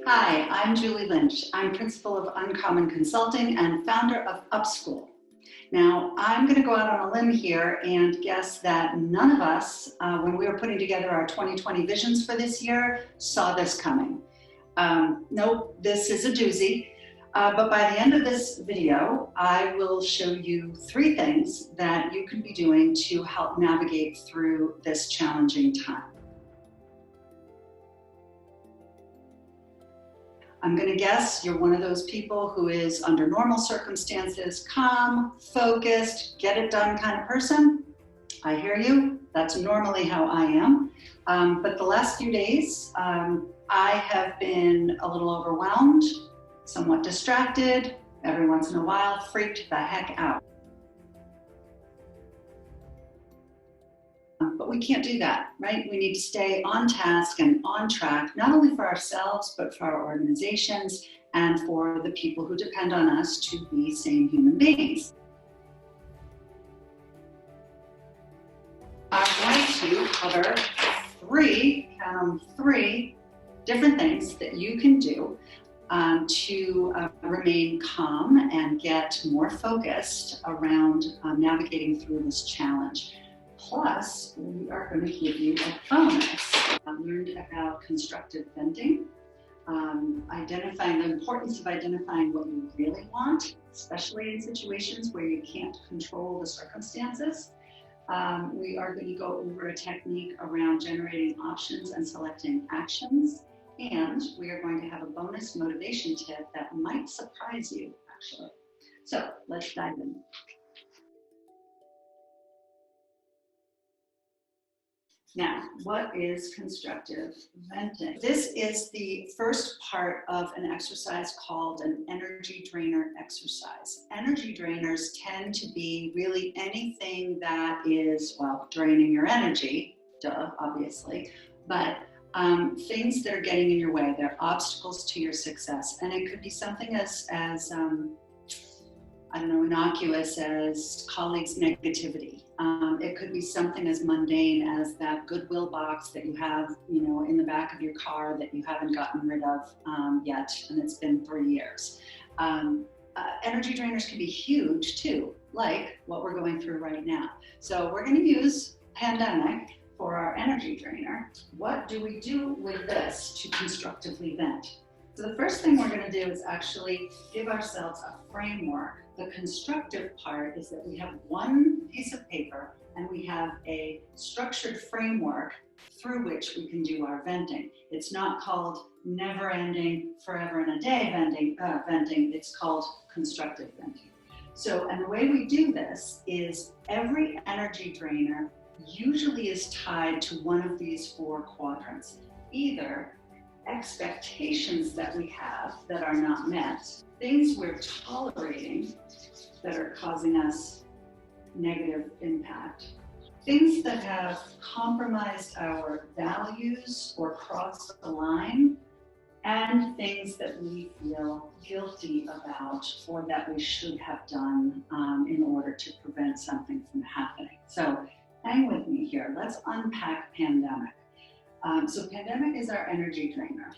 Hi, I'm Julie Lynch. I'm principal of Uncommon Consulting and founder of Upschool. Now, I'm going to go out on a limb here and guess that none of us, when we were putting together our 2020 visions for this year, saw this coming. Nope, this is a doozy. But by the end of this video, I will show you 3 things that you can be doing to help navigate through this challenging time. I'm going to guess you're one of those people who is, under normal circumstances, calm, focused, get it done kind of person. I hear you. That's normally how I am. But the last few days, I have been a little overwhelmed, somewhat distracted, every once in a while freaked the heck out. But we can't do that, right? We need to stay on task and on track, not only for ourselves, but for our organizations and for the people who depend on us to be sane human beings. I'm going to cover 3 different things that you can do to remain calm and get more focused around navigating through this challenge. Plus, we are going to give you a bonus. I learned about constructive venting, identifying the importance of identifying what you really want, especially in situations where you can't control the circumstances. We are going to go over a technique around generating options and selecting actions. And we are going to have a bonus motivation tip that might surprise you, actually. So let's dive in. Now, what is constructive venting? This is the first part of an exercise called an energy drainer exercise. Energy drainers tend to be really anything that is, well, draining your energy, duh, obviously, but things that are getting in your way. They're obstacles to your success. And it could be something as innocuous as colleagues' negativity. It could be something as mundane as that Goodwill box that you have, in the back of your car that you haven't gotten rid of yet, and it's been 3 years. Energy drainers can be huge too, like what we're going through right now. So we're going to use pandemic for our energy drainer. What do we do with this to constructively vent? So the first thing we're going to do is actually give ourselves a framework. The constructive part is that we have one piece of paper and we have a structured framework through which we can do our venting. It's not called never-ending, forever and a day venting. It's called constructive venting. So, and the way we do this is every energy drainer usually is tied to one of these 4 quadrants. Either expectations that we have that are not met, things we're tolerating that are causing us negative impact, things that have compromised our values or crossed the line, and things that we feel guilty about or that we should have done in order to prevent something from happening. So hang with me here. Let's unpack pandemic. So pandemic is our energy drainer.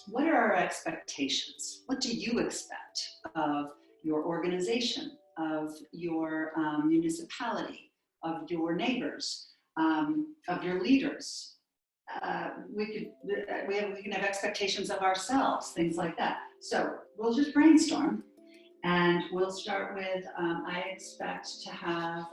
What are our expectations? What do you expect of your organization, of your municipality, of your neighbors, of your leaders? We can have expectations of ourselves, things like that. So we'll just brainstorm. And we'll start with, I expect to have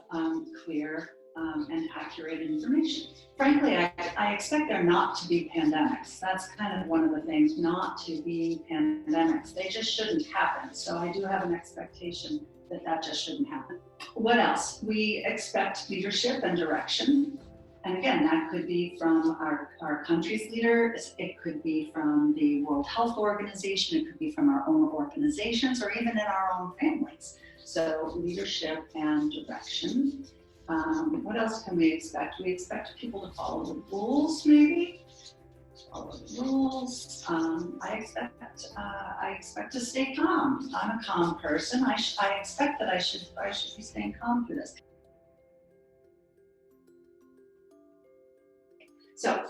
clear and accurate information. Frankly, I expect there not to be pandemics. That's kind of one of the things, not to be pandemics. They just shouldn't happen. So I do have an expectation that just shouldn't happen. What else? We expect leadership and direction. And again, that could be from our country's leaders, it could be from the World Health Organization, it could be from our own organizations, or even in our own families. So leadership and direction. What else can we expect? We expect people to follow the rules, maybe. Follow the rules. I expect to stay calm. I'm a calm person. I expect that I should be staying calm through this. So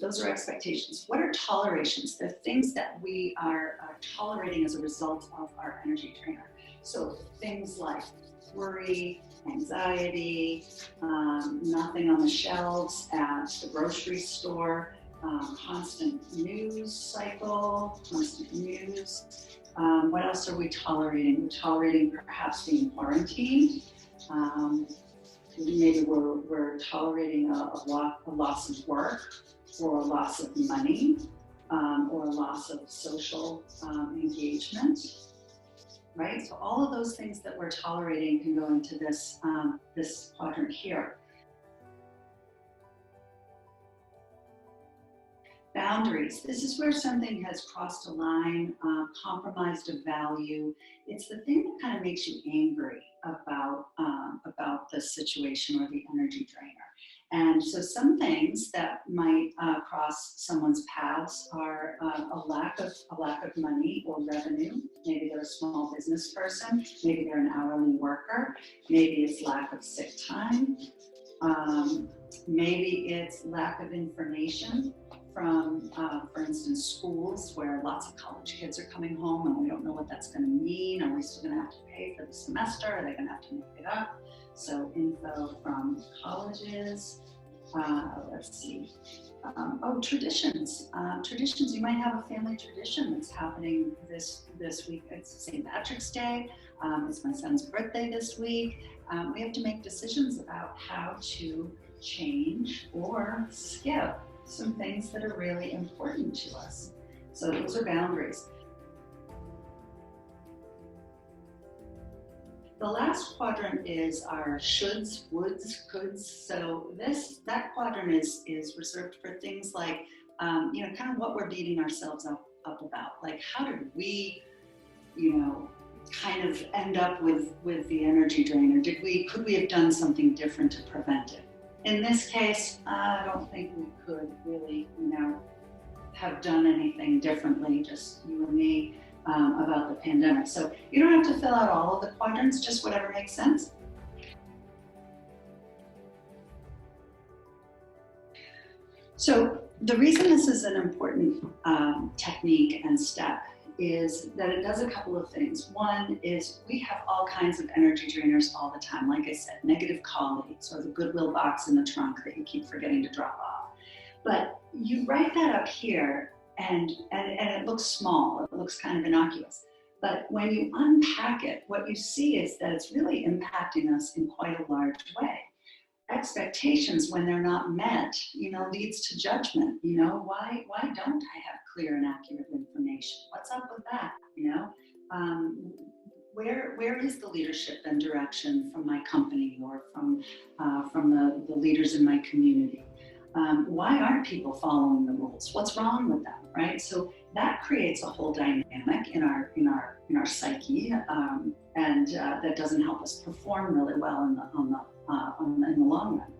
those are expectations. What are tolerations? They're things that we are tolerating as a result of our energy drainer. So things like worry, anxiety, nothing on the shelves at the grocery store, constant news cycle, constant news. What else are we tolerating? We're tolerating perhaps being quarantined. Maybe we're tolerating a loss of work, or a loss of money, or a loss of social engagement, right? So all of those things that we're tolerating can go into this, this quadrant here. Boundaries. This is where something has crossed a line, compromised a value. It's the thing that kind of makes you angry about the situation or the energy drainer. And so some things that might cross someone's paths are a lack of money or revenue. Maybe they're a small business person. Maybe they're an hourly worker. Maybe it's lack of sick time. Maybe it's lack of information from, for instance, schools where lots of college kids are coming home and we don't know what that's going to mean. Are we still going to have to pay for the semester? Are they going to have to make it up? So info from colleges. Let's see. Traditions. Traditions. You might have a family tradition that's happening this week. It's St. Patrick's Day. It's my son's birthday this week. We have to make decisions about how to change or skip some things that are really important to us. So those are boundaries. The last quadrant is our shoulds, woulds, coulds. So that quadrant is reserved for things like, kind of what we're beating ourselves up about. Like, how did we, kind of end up with the energy drainer? Could we have done something different to prevent it? In this case, I don't think we could really, have done anything differently, just you and me, about the pandemic. So you don't have to fill out all of the quadrants, just whatever makes sense. So the reason this is an important technique and step is that it does a couple of things. One is we have all kinds of energy drainers all the time. Like I said, negative colleagues or the Goodwill box in the trunk that you keep forgetting to drop off. But you write that up here and it looks small, it looks kind of innocuous. But when you unpack it, what you see is that it's really impacting us in quite a large way. Expectations, when they're not met, leads to judgment. Why don't I have clear and accurate information? What's up with that? Where is the leadership and direction from my company or from the leaders in my community? Why aren't people following the rules? What's wrong with them, right? So that creates a whole dynamic in our psyche, and that doesn't help us perform really well in the long run.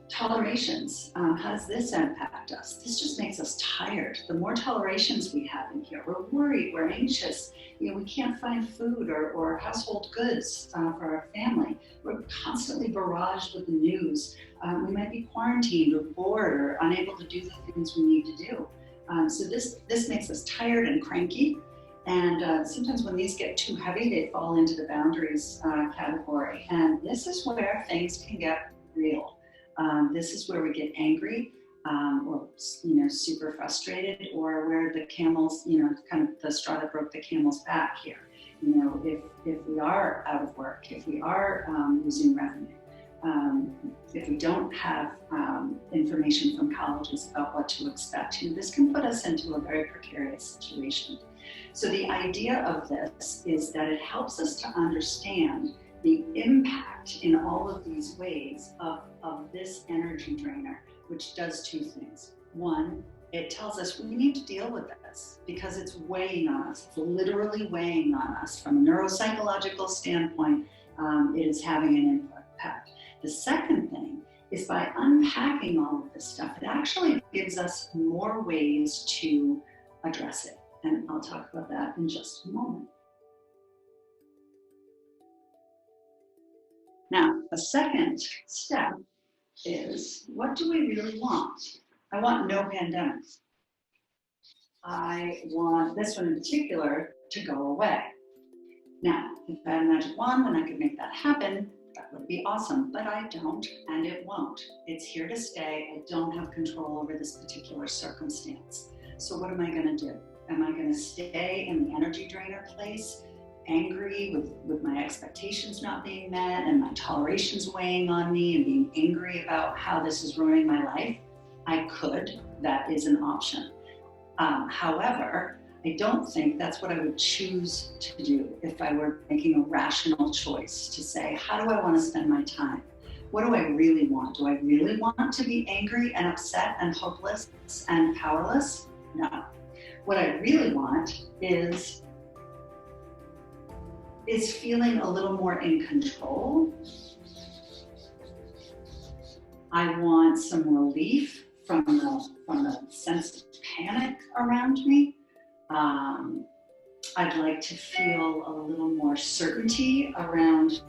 Tolerations. How does this impact us? This just makes us tired. The more tolerations we have in here, we're worried, we're anxious. We can't find food or household goods for our family. We're constantly barraged with the news. We might be quarantined or bored or unable to do the things we need to do. So this makes us tired and cranky. And sometimes when these get too heavy, they fall into the boundaries category. And this is where things can get real. This is where we get angry, or super frustrated, or where the camel's, kind of the straw that broke the camel's back here. If we are out of work, if we are losing revenue, if we don't have information from colleges about what to expect, this can put us into a very precarious situation. So the idea of this is that it helps us to understand the impact in all of these ways of this energy drainer, which does two things. One, it tells us we need to deal with this because it's weighing on us. It's literally weighing on us from a neuropsychological standpoint. It is having an impact. The second thing is by unpacking all of this stuff, it actually gives us more ways to address it. And I'll talk about that in just a moment. Now, a second step is, what do we really want? I want no pandemic. I want this one in particular to go away. Now, if I had a magic wand and I could make that happen, that would be awesome, but I don't, and it won't. It's here to stay. I don't have control over this particular circumstance. So what am I going to do? Am I going to stay in the energy drainer place, angry with my expectations not being met and my tolerations weighing on me and being angry about how this is ruining my life? I could. That is an option. However, I don't think that's what I would choose to do if I were making a rational choice to say, how do I want to spend my time? What do I really want? Do I really want to be angry and upset and hopeless and powerless? No. What I really want is feeling a little more in control. I want some relief from the sense of panic around me. I'd like to feel a little more certainty around,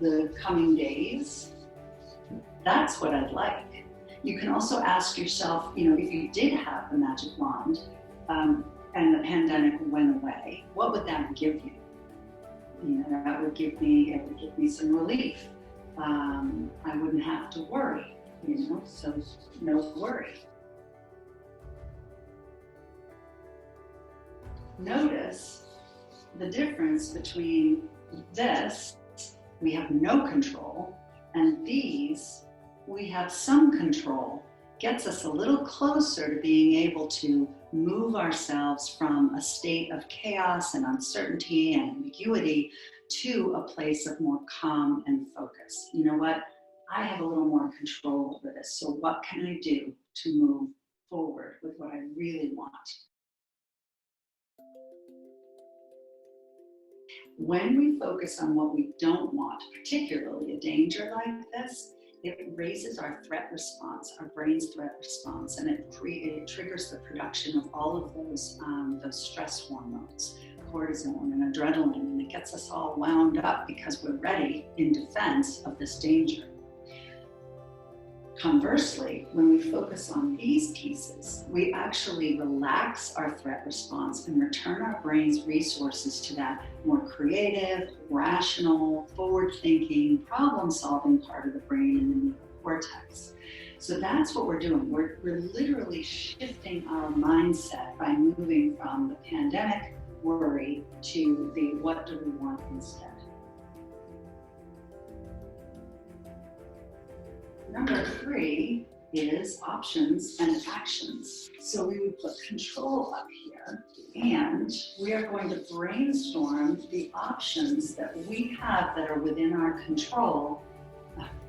the coming days. That's what I'd like. You can also ask yourself, if you did have the magic wand and the pandemic went away, what would that give you? That would give me some relief. I wouldn't have to worry, so no worry. Notice the difference between this, we have no control, and these, we have some control. Gets us a little closer to being able to move ourselves from a state of chaos and uncertainty and ambiguity to a place of more calm and focus. You know what? I have a little more control over this. So what can I do to move forward with what I really want? When we focus on what we don't want, particularly a danger like this, it raises our threat response, our brain's threat response, and it triggers the production of all of those stress hormones, cortisol and adrenaline, and it gets us all wound up because we're ready in defense of this danger. Conversely, when we focus on these pieces, we actually relax our threat response and return our brain's resources to that more creative, rational, forward-thinking, problem-solving part of the brain in the neocortex. So that's what we're doing. We're literally shifting our mindset by moving from the pandemic worry to the what do we want instead. Number 3 is options and actions. So we would put control up here, and we are going to brainstorm the options that we have that are within our control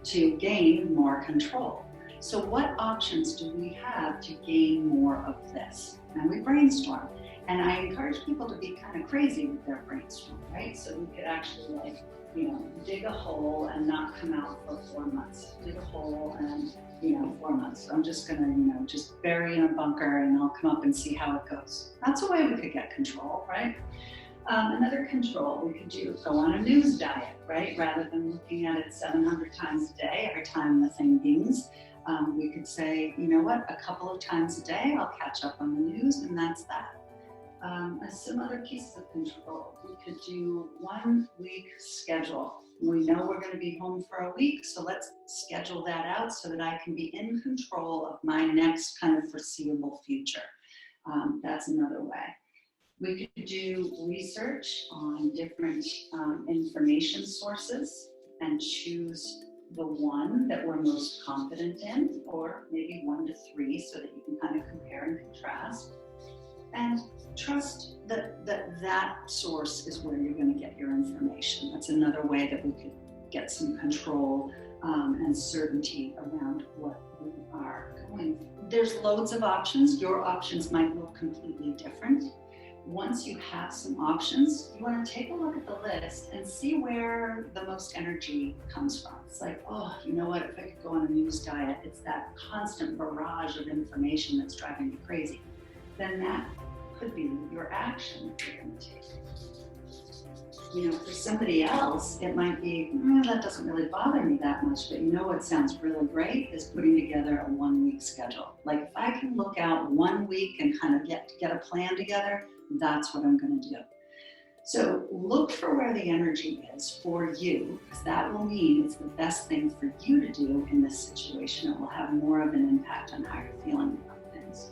to gain more control. So what options do we have to gain more of this? And we brainstorm. And I encourage people to be kind of crazy with their brainstorm, right? So we could actually dig a hole and not come out for 4 months. Dig a hole and, 4 months. So I'm just gonna, just bury in a bunker and I'll come up and see how it goes. That's a way we could get control, right? Another control we could do, go on a news diet, right? Rather than looking at it 700 times a day, every time the thing dings, we could say, a couple of times a day, I'll catch up on the news, and that's that. Some other pieces of control. We could do 1 week schedule. We know we're going to be home for a week, so let's schedule that out so that I can be in control of my next kind of foreseeable future. That's another way. We could do research on different information sources and choose the one that we're most confident in, or maybe 1 to 3 so that you can kind of compare and contrast. And trust that source is where you're going to get your information. That's another way that we could get some control and certainty around what we are going for. There's loads of options. Your options might look completely different. Once you have some options, you want to take a look at the list and see where the most energy comes from. It's like, you know what, if I could go on a news diet, it's that constant barrage of information that's driving me crazy. Then that could be your action that you're going to take. for somebody else, it might be, that doesn't really bother me that much, but what sounds really great is putting together a 1-week schedule. Like if I can look out 1 week and kind of get a plan together, that's what I'm going to do. So look for where the energy is for you, because that will mean it's the best thing for you to do in this situation. It will have more of an impact on how you're feeling about things.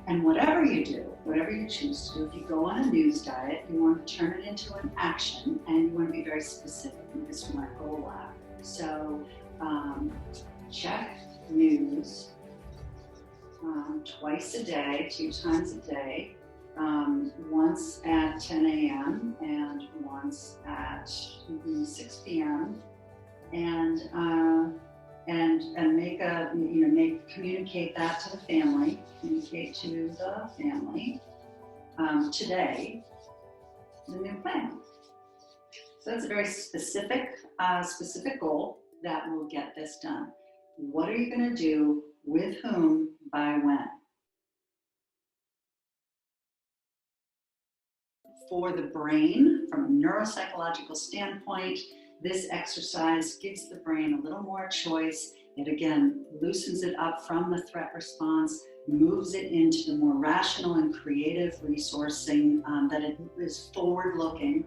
And whatever you do, whatever you choose to do, if you go on a news diet, you want to turn it into an action, and you want to be very specific and just mark goal out. So check news twice a day, 2 times a day, once at 10 a.m. and once at 6 p.m. And communicate that to the family. Communicate to the family today the new plan. So that's a very specific goal that will get this done. What are you going to do? With whom? By when? For the brain, from a neuropsychological standpoint, this exercise gives the brain a little more choice. It again loosens it up from the threat response, moves it into the more rational and creative resourcing that it is forward-looking,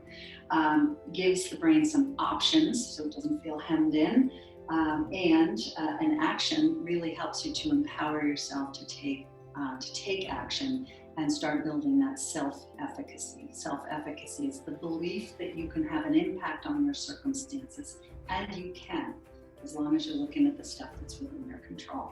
gives the brain some options so it doesn't feel hemmed in, and an action really helps you to empower yourself to take action and start building that self-efficacy. Self-efficacy is the belief that you can have an impact on your circumstances, and you can, as long as you're looking at the stuff that's within your control.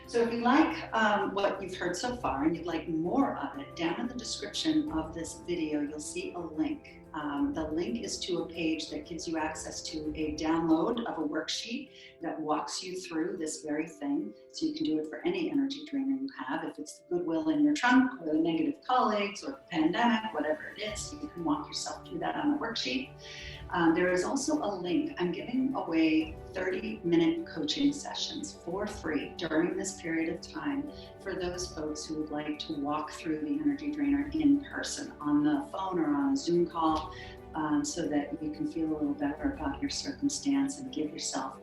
So if you like what you've heard so far and you'd like more of it, down in the description of this video, you'll see a link. The link is to a page that gives you access to a download of a worksheet that walks you through this very thing. So you can do it for any energy drainer you have. If it's the goodwill in your trunk or the negative colleagues or the pandemic, whatever it is, you can walk yourself through that on the worksheet. There is also a link. I'm giving away 30-minute coaching sessions for free during this period of time for those folks who would like to walk through the energy drainer in person, on the phone or on a Zoom call, so that you can feel a little better about your circumstance and give yourself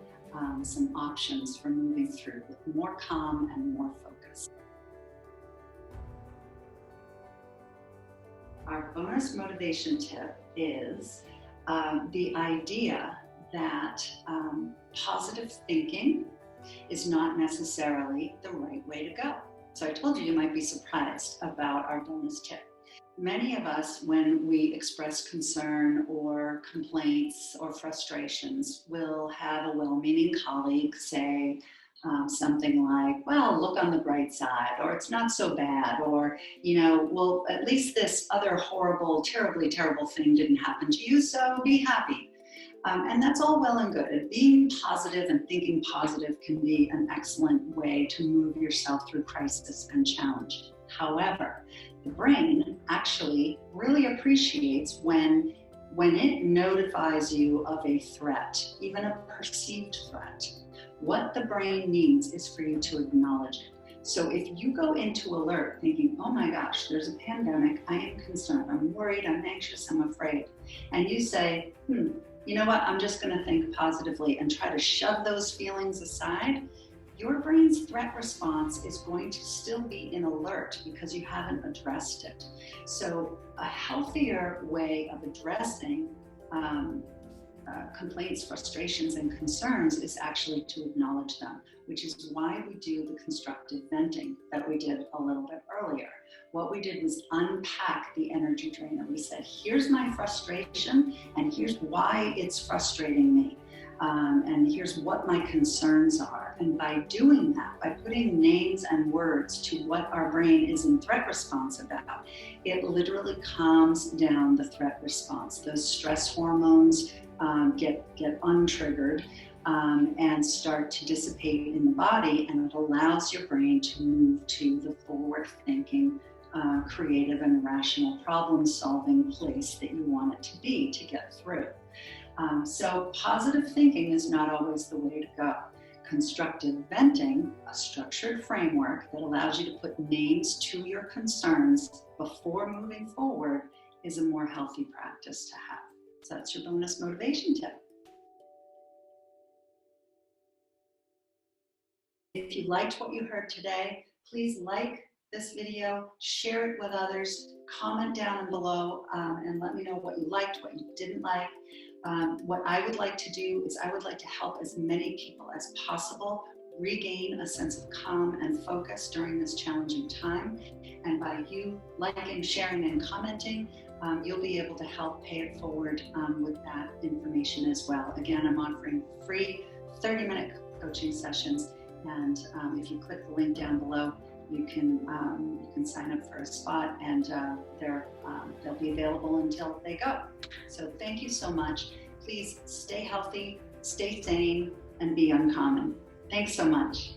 some options for moving through with more calm and more focus. Our bonus motivation tip is the idea that positive thinking is not necessarily the right way to go. So I told you might be surprised about our bonus tip. Many of us, when we express concern or complaints or frustrations, will have a well-meaning colleague say something like, well, look on the bright side, or it's not so bad, or, well, at least this other horrible, terribly terrible thing didn't happen to you, so be happy. And that's all well and good. And being positive and thinking positive can be an excellent way to move yourself through crisis and challenge. However, the brain actually really appreciates when it notifies you of a threat, even a perceived threat. What the brain needs is for you to acknowledge it. So if you go into alert thinking, oh my gosh, there's a pandemic, I am concerned, I'm worried, I'm anxious, I'm afraid, and you say, you know what, I'm just going to think positively and try to shove those feelings aside, your brain's threat response is going to still be in alert because you haven't addressed it. So a healthier way of addressing complaints, frustrations, and concerns is actually to acknowledge them, which is why we do the constructive venting that we did a little bit earlier. What we did was unpack the energy drainer. We said, here's my frustration, and here's why it's frustrating me. And here's what my concerns are. And by doing that, by putting names and words to what our brain is in threat response about, it literally calms down the threat response. Those stress hormones get untriggered and start to dissipate in the body, and it allows your brain to move to the forward-thinking, creative and rational problem-solving place that you want it to be to get through. So positive thinking is not always the way to go. Constructive Venting, a structured framework that allows you to put names to your concerns before moving forward, is a more healthy practice to have. So that's your bonus motivation tip. If you liked what you heard today, please like this video, share it with others, comment down below, and let me know what you liked, what you didn't like. What I would like to do is I would like to help as many people as possible regain a sense of calm and focus during this challenging time. And by you liking, sharing, and commenting, you'll be able to help pay it forward with that information as well. Again, I'm offering free 30-minute coaching sessions. And if you click the link down below, you can sign up for a spot, and they'll be available until they go. So thank you so much. Please stay healthy, stay sane, and be uncommon. Thanks so much.